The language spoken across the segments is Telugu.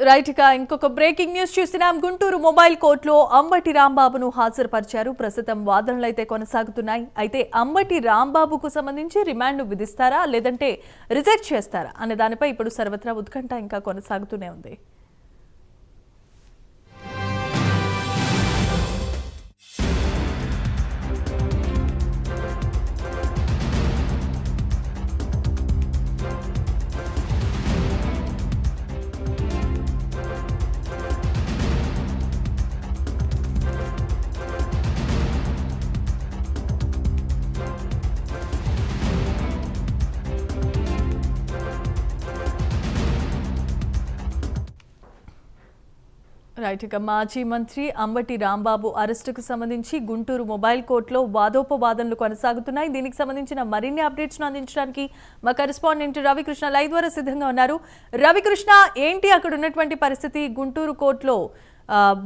రైట్ గా ఇంకొక బ్రేకింగ్ న్యూస్ చూస్తున్నాం. గుంటూరు మొబైల్ కోర్టులో అంబటి రాంబాబును హాజరుపరిచారు. ప్రస్తుతం వాదనలు అయితే కొనసాగుతున్నాయి. అయితే అంబటి రాంబాబుకు సంబంధించి రిమాండ్ విధిస్తారా లేదంటే రిజెక్ట్ చేస్తారా అనే దానిపై ఇప్పుడు సర్వత్రా ఉత్కంఠ ఇంకా కొనసాగుతూనే ఉంది. రైట్ ఇక మాజీ మంత్రి అంబటి రాంబాబు అరెస్టుకు సంబంధించి గుంటూరు మొబైల్ కోర్టులో వాదోపవాదనలు కొనసాగుతున్నాయి. దీనికి సంబంధించిన మరిన్ని అప్డేట్స్ ను అందించడానికి మా కరెస్పాండెంట్ రవికృష్ణ లైవ్ ద్వారా సిద్ధంగా ఉన్నారు. రవికృష్ణ, ఏంటి అక్కడ ఉన్నటువంటి పరిస్థితి? గుంటూరు కోర్టులో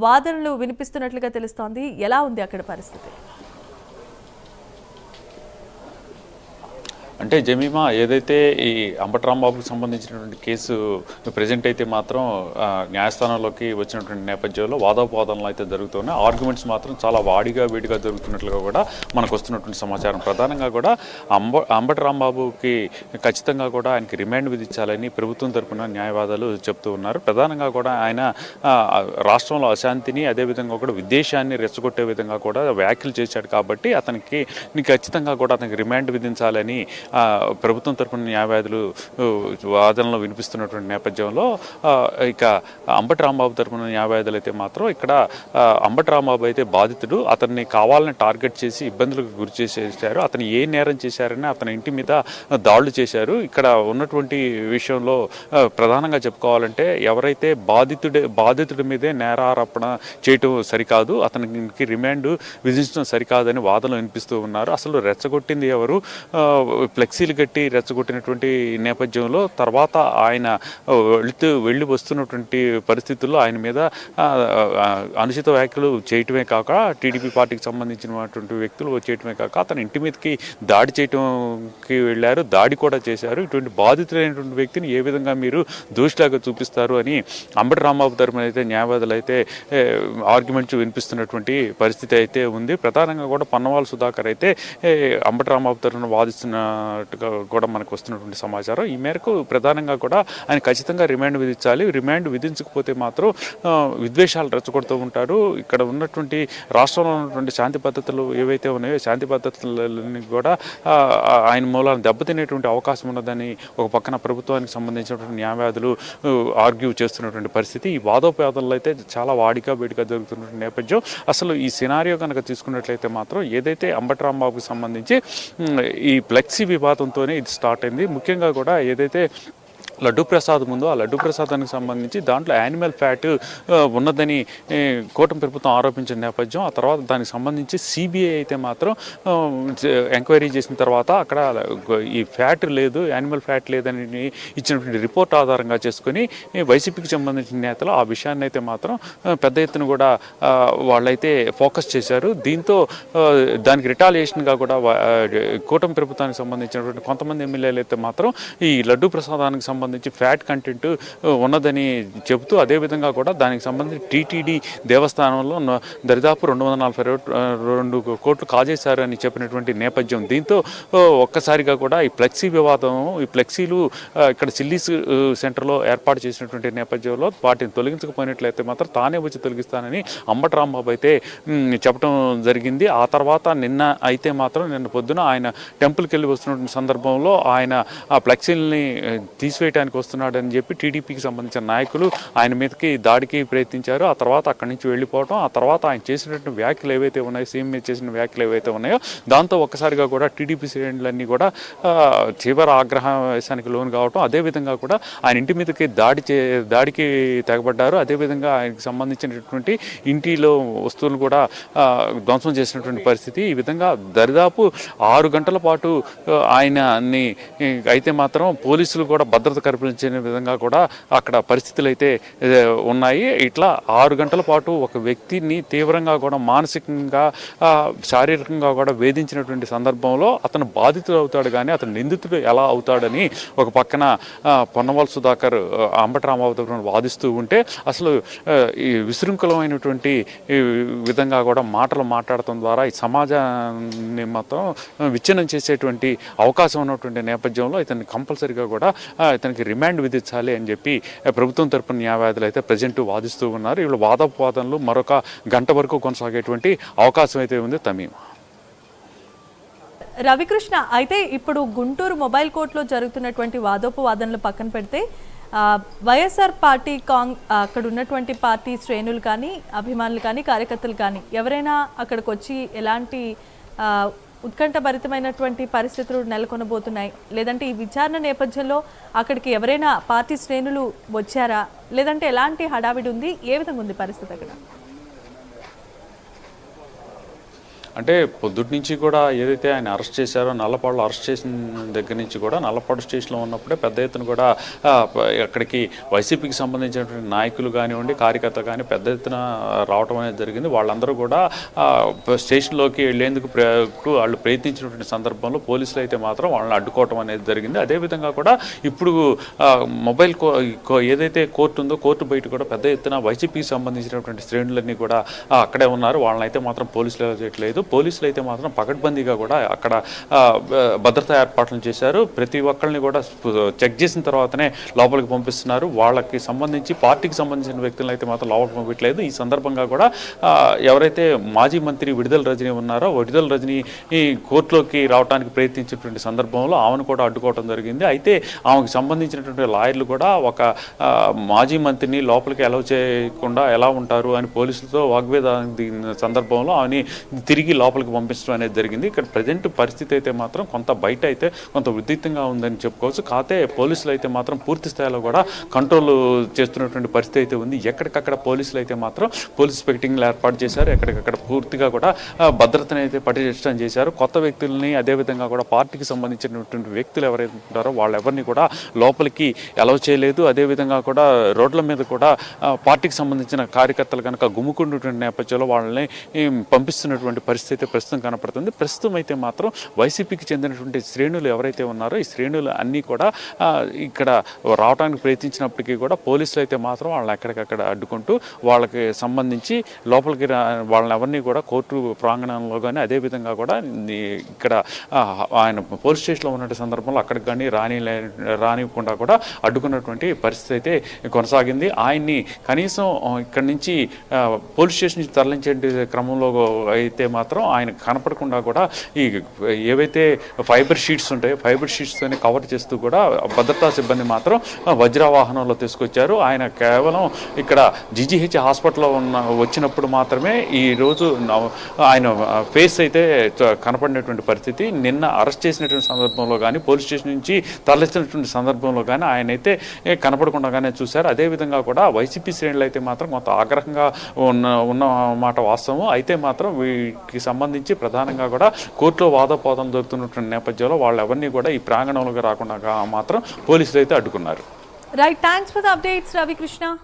వాదనలు వినిపిస్తున్నట్లుగా తెలుస్తోంది. ఎలా ఉంది అక్కడ పరిస్థితి? అంటే జమీమా, ఏదైతే ఈ అంబటి రాంబాబుకు సంబంధించినటువంటి కేసు ప్రజెంట్ అయితే మాత్రం న్యాయస్థానంలోకి వచ్చినటువంటి నేపథ్యంలో వాదోపవాదనలు అయితే జరుగుతున్నాయి. ఆర్గ్యుమెంట్స్ మాత్రం చాలా వేడిగా జరుగుతున్నట్లుగా కూడా మనకు వస్తున్నటువంటి సమాచారం. ప్రధానంగా కూడా అంబటి రాంబాబుకి ఖచ్చితంగా కూడా ఆయనకి రిమాండ్ విధించాలని ప్రభుత్వం తరఫున న్యాయవాదులు చెప్తూ ఉన్నారు. ప్రధానంగా కూడా ఆయన రాష్ట్రంలో అశాంతిని, అదేవిధంగా కూడా విద్వేషాన్ని రెచ్చగొట్టే విధంగా కూడా వ్యాఖ్యలు చేశాడు. కాబట్టి అతనికి ఖచ్చితంగా కూడా అతనికి రిమాండ్ విధించాలని ప్రభుత్వం తరపున న్యాయవాదులు వాదనలో వినిపిస్తున్నటువంటి నేపథ్యంలో ఇక అంబటి రాంబాబు తరపున న్యాయవాదులు అయితే మాత్రం ఇక్కడ అంబటి రాంబాబు అయితే బాధితుడు, అతన్ని కావాలని టార్గెట్ చేసి ఇబ్బందులకు గురి చేశారు, అతను ఏ నేరం చేశారని అతని ఇంటి మీద దాడులు చేశారు. ఇక్కడ ఉన్నటువంటి విషయంలో ప్రధానంగా చెప్పుకోవాలంటే ఎవరైతే బాధితుడి మీదే నేరారోపణ చేయటం సరికాదు, అతనికి రిమాండ్ విధించడం సరికాదని వాదనలు వినిపిస్తూ ఉన్నారు. అసలు రెచ్చగొట్టింది ఎవరు? ఫ్లెక్సీలు కట్టి రెచ్చగొట్టినటువంటి నేపథ్యంలో తర్వాత ఆయన వెళ్ళి వస్తున్నటువంటి పరిస్థితుల్లో ఆయన మీద అనుచిత వ్యాఖ్యలు చేయటమే కాక, టీడీపీ పార్టీకి సంబంధించినటువంటి వ్యక్తులు చేయటమే కాక అతని ఇంటి మీదకి దాడి చేయటంకి వెళ్ళారు, దాడి కూడా చేశారు. ఇటువంటి బాధితులైనటువంటి వ్యక్తిని ఏ విధంగా మీరు దోషిలాగా చూపిస్తారు అని అంబటి రాంబాబు తరపున అయితే న్యాయవాదులు అయితే ఆర్గ్యుమెంట్స్ వినిపిస్తున్నటువంటి పరిస్థితి అయితే ఉంది. ప్రధానంగా కూడా పన్నవాళ్ళ సుధాకర్ అయితే అంబటి రాంబాబు తరపున వాదిస్తున్నట్టుగా కూడా మనకు వస్తున్నటువంటి సమాచారం. ఈ మేరకు ప్రధానంగా కూడా ఆయన ఖచ్చితంగా రిమాండ్ విధించాలి. రిమాండ్ విధించకపోతే మాత్రం విద్వేషాలు రెచ్చగొడుతూ ఉంటారు. ఇక్కడ ఉన్నటువంటి రాష్ట్రంలో ఉన్నటువంటి శాంతి పద్ధతులు ఏవైతే ఉన్నాయో శాంతి పద్ధతులని కూడా ఆయన మూలాన్ని దెబ్బతినేటువంటి అవకాశం ఉన్నదని ఒక పక్కన ప్రభుత్వానికి సంబంధించినటువంటి న్యాయవాదులు ఆర్గ్యూ చేస్తున్నటువంటి పరిస్థితి. ఈ వాదోపవాదనలు అయితే చాలా వేడిగా జరుగుతున్నటువంటి నేపథ్యం. అసలు ఈ సినారియో కనుక తీసుకున్నట్లయితే మాత్రం ఏదైతే అంబటి రాంబాబుకి సంబంధించి ఈ ఫ్లెక్సీ వివాదంతోనే ఇది స్టార్ట్ అయింది. ముఖ్యంగా కూడా ఏదైతే లడ్డూ ప్రసాద్ ముందు ఆ లడ్డూ ప్రసాదానికి సంబంధించి దాంట్లో యానిమల్ ఫ్యాట్ ఉన్నదని కూటమి ప్రభుత్వం ఆరోపించిన నేపథ్యం. ఆ తర్వాత దానికి సంబంధించి సిబిఐ అయితే మాత్రం ఎంక్వైరీ చేసిన తర్వాత అక్కడ ఈ ఫ్యాట్ లేదు, యానిమల్ ఫ్యాట్ లేదని ఇచ్చినటువంటి రిపోర్ట్ ఆధారంగా చేసుకుని వైసీపీకి సంబంధించిన నేతలు ఆ విషయాన్ని అయితే మాత్రం పెద్ద ఎత్తున కూడా వాళ్ళైతే ఫోకస్ చేశారు. దీంతో దానికి రిటాలియేషన్గా కూడా కూటమి ప్రభుత్వానికి సంబంధించినటువంటి కొంతమంది ఎమ్మెల్యేలు అయితే మాత్రం ఈ లడ్డూ ప్రసాదానికి సంబంధించి ఫ్యాట్ కంటెంట్ ఉన్నదని చెబుతూ, అదేవిధంగా కూడా దానికి సంబంధించి టీటీడీ దేవస్థానంలో దరిదాపు 242 కోట్లు కాజేశారని చెప్పినటువంటి నేపథ్యం. దీంతో ఒక్కసారిగా కూడా ఈ ఫ్లెక్సీ వివాదం, ఈ ఫ్లెక్సీలు ఇక్కడ చిల్లీస్ సెంటర్లో ఏర్పాటు చేసినటువంటి నేపథ్యంలో వాటిని తొలగించకపోయినట్లయితే మాత్రం తానే వచ్చి తొలగిస్తానని అంబటి రాంబాబు అయితే చెప్పడం జరిగింది. ఆ తర్వాత నిన్న పొద్దున ఆయన టెంపుల్కి వెళ్ళి వస్తున్న సందర్భంలో ఆయన ఆ ఫ్లెక్సీలని తీసివేయడానికి వస్తున్నాడని చెప్పి టీడీపీకి సంబంధించిన నాయకులు ఆయన మీదకి దాడికి ప్రయత్నించారు. ఆ తర్వాత అక్కడి నుంచి వెళ్ళిపోవడం, ఆ తర్వాత ఆయన చేసినటువంటి వ్యాఖ్యలు ఏవైతే ఉన్నాయో, సీఎం మీద చేసిన వ్యాఖ్యలు ఏవైతే ఉన్నాయో దాంతో ఒక్కసారిగా కూడా టీడీపీ శ్రేణులన్నీ కూడా తీవ్ర ఆగ్రహావేశానికి లోను కావటం, అదేవిధంగా కూడా ఆయన ఇంటి మీదకి దాడికి తెగబడ్డారు. అదేవిధంగా ఆయనకు సంబంధించినటువంటి ఇంటిలో వస్తువులు కూడా ధ్వంసం చేసినటువంటి పరిస్థితి. ఈ విధంగా దరిదాపు 6 గంటల పాటు ఆయన్ని అయితే మాత్రం పోలీసులు కూడా భద్రత కల్పించిన విధంగా కూడా అక్కడ పరిస్థితులు అయితే ఉన్నాయి. ఇట్లా 6 గంటల పాటు ఒక వ్యక్తిని తీవ్రంగా కూడా మానసికంగా శారీరకంగా కూడా వేధించినటువంటి సందర్భంలో అతను బాధితుడు అవుతాడు కానీ అతను నిందితుడు ఎలా అవుతాడని ఒక పక్కన పొన్నవాళ్ళ సుధాకర్ అంబటి రాంబాబుతో వాదిస్తూ ఉంటే అసలు ఈ విశృంఖలమైనటువంటి విధంగా కూడా మాటలు మాట్లాడటం ద్వారా ఈ సమాజాన్ని మొత్తం విచ్ఛిన్నం చేసేటువంటి అవకాశం ఉన్నటువంటి నేపథ్యంలో ఇతన్ని కంపల్సరీగా కూడా ఇతనికి రిమాండ్ విధించాలి అని చెప్పి ప్రభుత్వం తరపున న్యాయవాదులు అయితే ప్రజెంట్ వాదిస్తూ ఉన్నారు. వీళ్ళు వాదోపవాదనలు మరొక గంట వరకు కొనసాగేటువంటి అవకాశం అయితే ఉంది. తమీం రవికృష్ణ, అయితే ఇప్పుడు గుంటూరు మొబైల్ కోర్టులో జరుగుతున్నటువంటి వాదోపవాదనలు పక్కన పెడితే వైఎస్ఆర్ పార్టీ అక్కడ ఉన్నటువంటి పార్టీ శ్రేణులు కానీ అభిమానులు కానీ కార్యకర్తలు కానీ ఎవరైనా అక్కడికి వచ్చి ఎలాంటి ఉత్కంఠభరితమైనటువంటి పరిస్థితులు నెలకొనబోతున్నాయి, లేదంటే ఈ విచారణ నేపథ్యంలో అక్కడికి ఎవరైనా పార్టీ శ్రేణులు వచ్చారా, లేదంటే ఎలాంటి హడావిడి ఉంది, ఏ విధంగా ఉంది పరిస్థితి అక్కడ? అంటే పొద్దుటి నుంచి కూడా ఏదైతే ఆయన అరెస్ట్ చేశారో నల్లపాడులో అరెస్ట్ చేసిన దగ్గర నుంచి కూడా నల్లపాడు స్టేషన్లో ఉన్నప్పుడే పెద్ద ఎత్తున కూడా అక్కడికి వైసీపీకి సంబంధించినటువంటి నాయకులు కానివ్వండి కార్యకర్త కానీ పెద్ద ఎత్తున రావడం అనేది జరిగింది. వాళ్ళందరూ కూడా స్టేషన్లోకి వెళ్లేందుకు వాళ్ళు ప్రయత్నించినటువంటి సందర్భంలో పోలీసులు అయితే మాత్రం వాళ్ళని అడ్డుకోవటం అనేది జరిగింది. అదేవిధంగా కూడా ఇప్పుడు మొబైల్ ఏదైతే కోర్టు ఉందో కోర్టు బయట కూడా పెద్ద ఎత్తున వైసీపీకి సంబంధించినటువంటి శ్రేణులన్నీ కూడా అక్కడే ఉన్నారు. వాళ్ళని అయితే మాత్రం పోలీసులు ఎలా చేయట్లేదు. పోలీసులు అయితే మాత్రం పకడ్బందీగా కూడా అక్కడ భద్రతా ఏర్పాట్లు చేశారు. ప్రతి ఒక్కరిని కూడా చెక్ చేసిన తర్వాతనే లోపలికి పంపిస్తున్నారు. వాళ్ళకి సంబంధించి పార్టీకి సంబంధించిన వ్యక్తులను అయితే మాత్రం లోపలికి పంపించలేదు. ఈ సందర్భంగా కూడా ఎవరైతే మాజీ మంత్రి విడుదల రజనీ ఉన్నారో విడుదల రజనీ ఈ కోర్టులోకి రావడానికి ప్రయత్నించినటువంటి సందర్భంలో ఆమెను కూడా అడ్డుకోవడం జరిగింది. అయితే ఆమెకు సంబంధించినటువంటి లాయర్లు కూడా ఒక మాజీ మంత్రిని లోపలికి అలౌ చేయకుండా ఎలా ఉంటారు అని పోలీసులతో వాగ్వేదానికి దిగిన సందర్భంలో ఆమెని తిరిగి లోపలికి పంపించడం అనేది జరిగింది. ఇక్కడ ప్రజెంట్ పరిస్థితి అయితే మాత్రం కొంత బయట అయితే కొంత ఉద్రిక్తంగా ఉందని చెప్పుకోవచ్చు. కాకపోతే పోలీసులు అయితే మాత్రం పూర్తి స్థాయిలో కూడా కంట్రోల్ చేస్తున్నటువంటి పరిస్థితి అయితే ఉంది. ఎక్కడికక్కడ పోలీసులు అయితే మాత్రం పోలీస్ పికెటింగ్లు ఏర్పాటు చేశారు. ఎక్కడికక్కడ పూర్తిగా కూడా భద్రతను అయితే పటిష్టం చేశారు. కొత్త వ్యక్తులని అదేవిధంగా కూడా పార్టీకి సంబంధించినటువంటి వ్యక్తులు ఎవరైతే ఉంటారో వాళ్ళెవరిని కూడా లోపలికి అలౌ చేయలేదు. అదేవిధంగా కూడా రోడ్ల మీద కూడా పార్టీకి సంబంధించిన కార్యకర్తలు కనుక గుమ్ముకున్నటువంటి నేపథ్యంలో వాళ్ళని పంపిస్తున్నటువంటి పరిస్థితి ప్రస్తుతం కనపడుతుంది. ప్రస్తుతం అయితే మాత్రం వైసీపీకి చెందినటువంటి శ్రేణులు ఎవరైతే ఉన్నారో ఈ శ్రేణులు అన్నీ కూడా ఇక్కడ రావడానికి ప్రయత్నించినప్పటికీ కూడా పోలీసులు అయితే మాత్రం వాళ్ళని ఎక్కడికక్కడ అడ్డుకుంటూ వాళ్ళకి సంబంధించి లోపలికి వాళ్ళని ఎవరిని కూడా కోర్టు ప్రాంగణంలో కానీ అదేవిధంగా కూడా ఇక్కడ ఆయన పోలీస్ స్టేషన్లో ఉన్న సందర్భంలో అక్కడికి కానీ రానివ్వకుండా కూడా అడ్డుకున్నటువంటి పరిస్థితి అయితే కొనసాగింది. ఆయన్ని కనీసం ఇక్కడి నుంచి పోలీస్ స్టేషన్ నుంచి తరలించే క్రమంలో అయితే మాత్రం ఆయన కనపడకుండా కూడా ఈ ఏవైతే ఫైబర్ షీట్స్ ఉంటాయో ఫైబర్ షీట్స్తోనే కవర్ చేస్తూ కూడా భద్రతా సిబ్బంది మాత్రం వజ్రవాహనంలో తీసుకొచ్చారు. ఆయన కేవలం ఇక్కడ జీజీహెచ్ హాస్పిటల్లో వచ్చినప్పుడు మాత్రమే ఈరోజు ఆయన ఫేస్ అయితే కనపడినటువంటి పరిస్థితి. నిన్న అరెస్ట్ చేసినటువంటి సందర్భంలో కానీ పోలీస్ స్టేషన్ నుంచి తరలిస్తున్నటువంటి సందర్భంలో కానీ ఆయన అయితే కనపడకుండానే చూశారు. అదేవిధంగా కూడా వైసీపీ శ్రేణులు అయితే మాత్రం కొంత ఆగ్రహంగా ఉన్న మాట వాస్తవం. అయితే మాత్రం వీటికి సంబంధించి ప్రధానంగా కూడా కోర్టులో వాదోపవాదం జరుగుతున్నటువంటి నేపథ్యంలో వాళ్ళు ఎవరిని కూడా ఈ ప్రాంగణంలోకి రాకుండా మాత్రం పోలీసులు అయితే అడ్డుకున్నారు. Right, thanks for the updates Ravikrishna.